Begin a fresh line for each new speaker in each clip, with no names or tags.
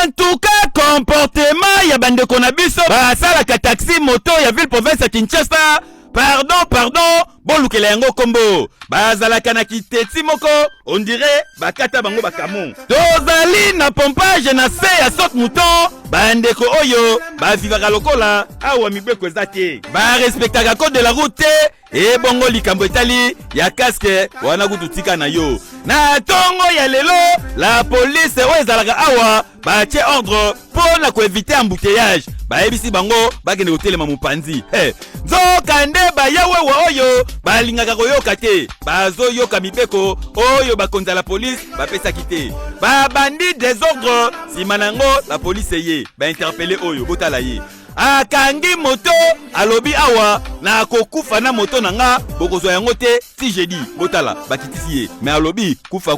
En tout cas, comportement ya bandeko na biso basalaka taxi moto ya ville province ya Kinshasa. Pardon, bolukela yango kombo. Bazalaka na kiteti moko, on dirait bakata bango bakamon. Tozali na pompage na se ya sot mouton, bandeko oyo bavivaka lokola awa mibeko ezate. Ba respectaka code de la route e bongo likambo etali ya casque wana kututika na yo. Na tongo ya lelo, la police oyo ezalaka awa batie ordre pona ko éviter embouteillage. Baebisi bango bakende kotelema mopanzi. Nzokande bayawe wa oyo balingaka koyoka te. Bazoyoka mibeko oyo bakonza la police bapesaki te. Babandi désordre sima nango la police ye bainterpelle oyo botala ye. Akangi moto alobi awa na kokufa na moto nanga bokozwa yango te si jeudi botala bakitisi ye mais alobi kufa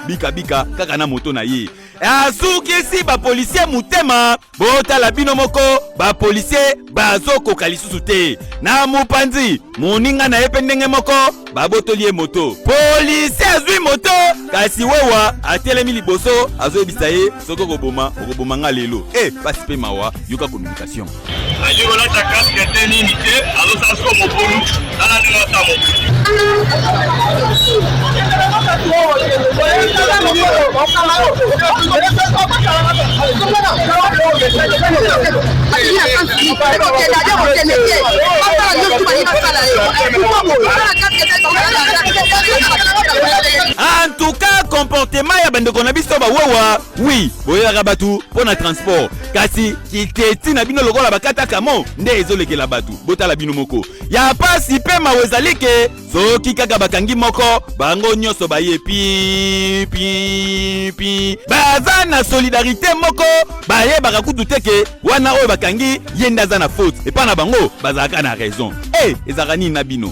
bika kaka na moto na ye. Azukisi ba policier mutema botala bino moko ba policier bazoko lisusu te na mopanzi moninga na yepe ndenge moko babotoli moto policier azwi moto kasi wewa atelemi liboso azoyebisa ye soko koboma nga lelo pasi pe mawa yoka communication
ali wala ta casque teni nite alo sasko mobulu ala ndinga tamo
En tout cas, comportement ya bandeko na biso bawewa, oui, boyaka batu pona transport. Kasi kiteti na bino lokola bakata kamo nde ezolekela batu. Botala bino moko. Ya pasi pe mawezalike soki kaka bakangi moko bango nyonso baye pi. Baza na solidarité moko baye bakakutu teke wana oyo bakangi yenda za na faute. Et pas na bango bazaka na raison. Ezaka nini na bino?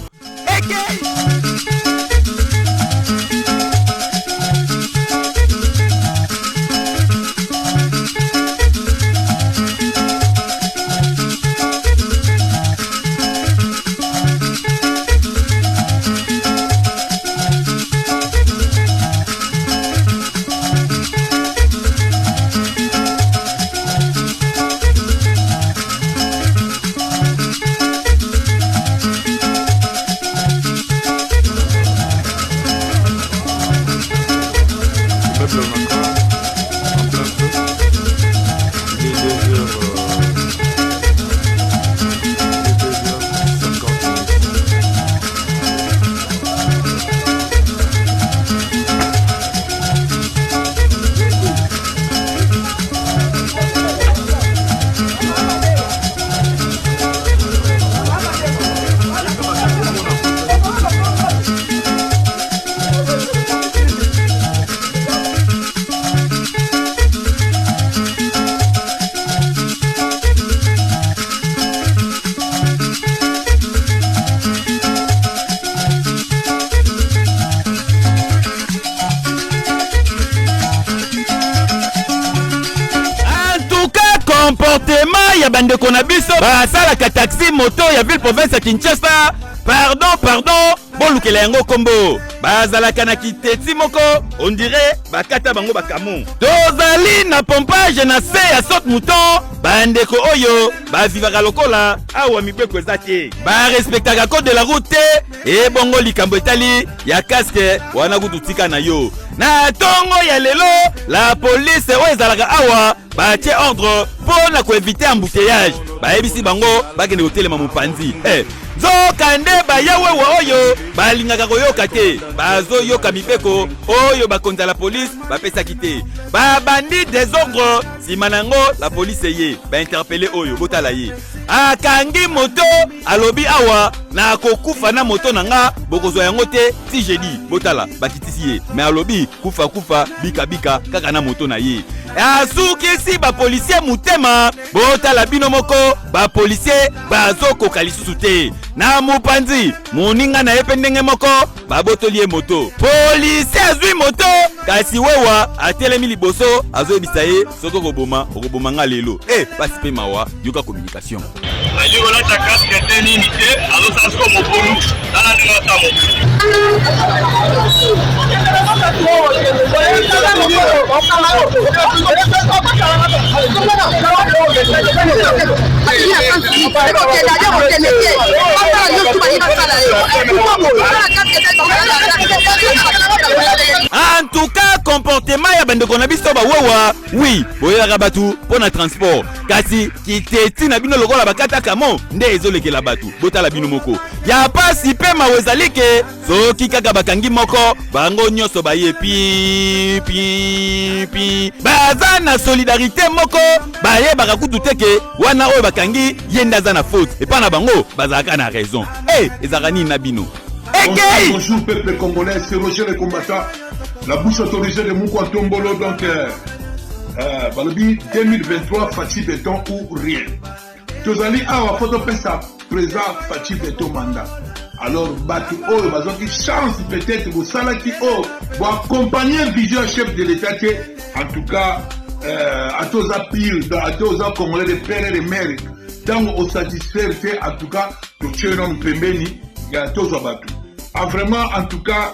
Comportement ya bandeko na biso basalaka taxi moto ya ville province ya Kinshasa. Pardon, bolukela yango kombo. Bazalaka na kiteti moko, on dirait bakata bango bakamon. Tozali na pompage na se ya sot mouton, bandeko oyo bavivaka lokola awa mibeko ezate. Ba respectaka code de la route e bongo likambo etali ya casque wana kututika na yo. Na tongo ya lelo, la police oyo ezalaka awa batie ordre pona ko éviter embouteillage. Baebisi bango bakende kotelema mopanzi. Nzokande bayawe wa oyo balingaka koyoka te. Bazoyoka mibeko oyo bakonza la police bapesaki te. Babandi désordre sima nango la police ye bainterpelle oyo botala ye. Akangi moto alobi awa na kokufa na moto nanga bokozwa yango te si jeudi botala bakitisi ye mais alobi kufa bika kaka na moto na ye. Azukisi ba policier mutema botala bino moko ba policier bazokoka lisusu te na mopanzi moninga na yepe ndenge moko babotoli moto. Policier azwi moto kasi wewa atelemi liboso azoyebisa ye soko koboma nga lelo. Pasi pe mawa yoka communication.
ali wala ta casque teni nite alo sasko mobulu ala ndinga tamo
En tout cas, comportement ya bande kona biso ba wewa. Oui, boya rabatu pour na transport. Kasi kiteti na bino lokola bakata kamo nde ezolekela batu. Bota la bino moko. Ya pasi pe mawezalike soki kaka bakangi moko bango nyoso baye pi. Baza na solidarité moko baye bakakutu teke wana oyo bakangi yenda za na faute. Et pas na bango bazaka na raison. Ezakani na bino.
Bonjour peuple congolais, c'est Roger le combattant. La bouche autorisée de Mouko Tombolo, donc Balobi 2023, Fatih Béton ou rien. Tozali awa photo pesa présent Fatih Béton mandat. Alors Batu O, bazon qui chance peut-être vous salaki O, vous accompagner vision chef de l'État qui en tout cas à tous à pile, à tous à congolais de père et de mère. Tant on satisfaire en tout cas to chenon pembeni ya tous à Batu. Ah, vraiment en tout cas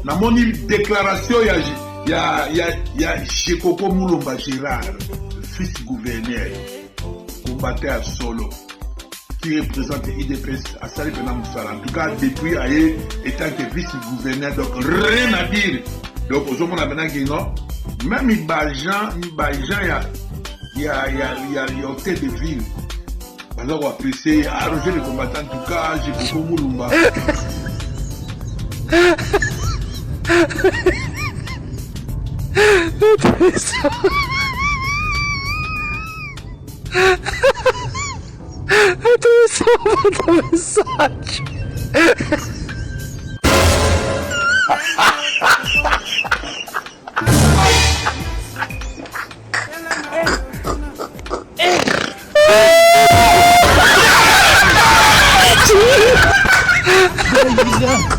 na moni déclaration ya Chekoko Moulomba Gérard, fils gouverneur, combattant solo, qui représente IDPS à Salé Penamoussala. En tout cas, depuis Aye, étant que vice-gouverneur, donc rien à dire. Donc, aux hommes, on a maintenant dit non, même il y a hôtel de ville. Alors, on va apprécier, arranger les combattants. En tout cas, j'ai beaucoup Moulomba.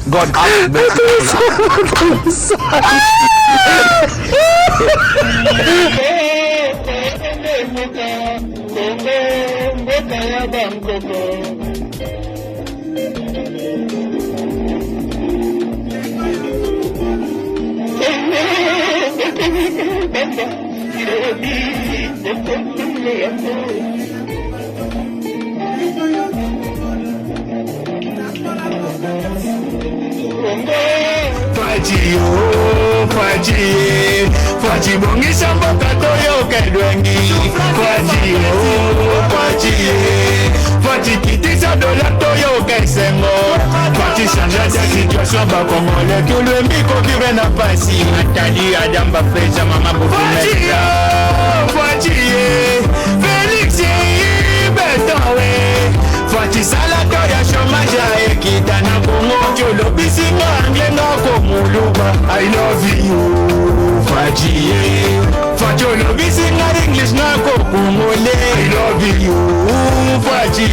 God have mercy. Faji bongi samba katoyo kedwengi. Faji kitisa dola toyo kesengo. Faji chanja de situation ba congolais. Tout le miko qui vient à passer. Nathalie Adamba Freja mama Boufoumeta. Faji Félix Betowe. Faji salaka ya chômage ya ekita na Congo. Jolo bisinga anglenga komuluba. I love you Faji. Faji jolo bisinga English na kokongole. I love you Faji.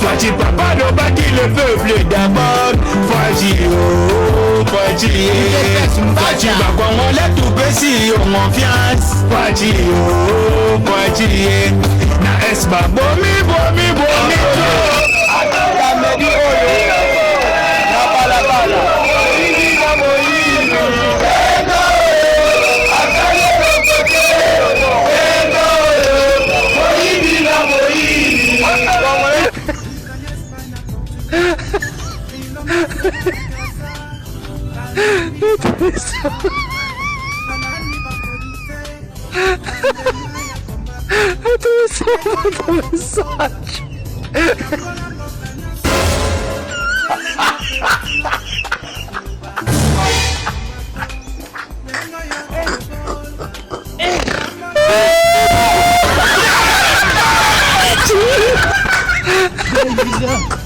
Faji papa no baki le peuple d'abord. Faji Faji. Faji bakongole tout besi en confiance. Faji Faji. Na esba bomi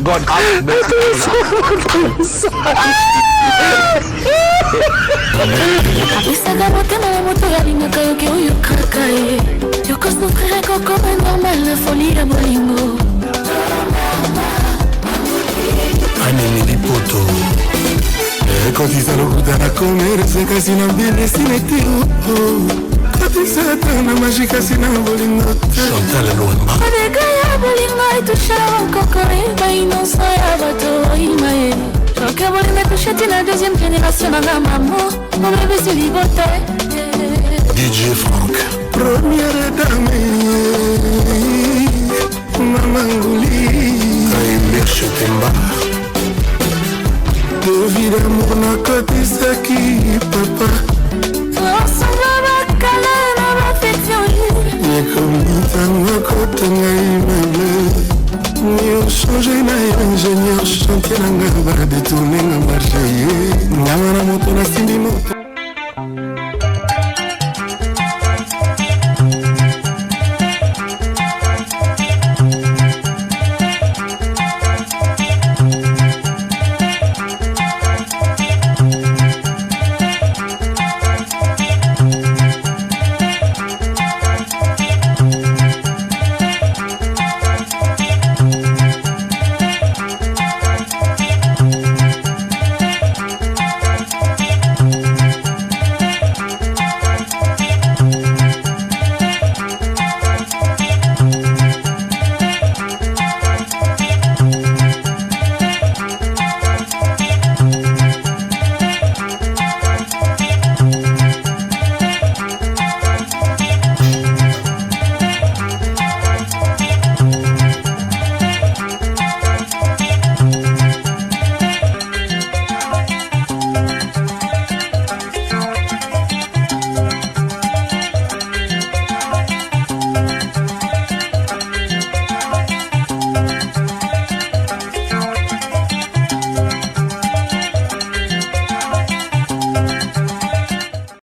God have mercy.
Isaga motema na moto yalingaka yoki oyo kaka ye yokosufrire kokoma normal na folie ya bolingo
Anene lipoto quand ils lokuta na komere kasi na mbele sineteo katisata na maji kasi na bolingo Chantal Lwamba
adega ya bolingo itusha kokore ba inosa ya bato imaye Choke bolingo tusheti na deuxième génération na la maman mon bébé c'est libote
DJ Franck Première dame manguli Kaimir Temba Devi d'amour na kotisaki papa
Ensemble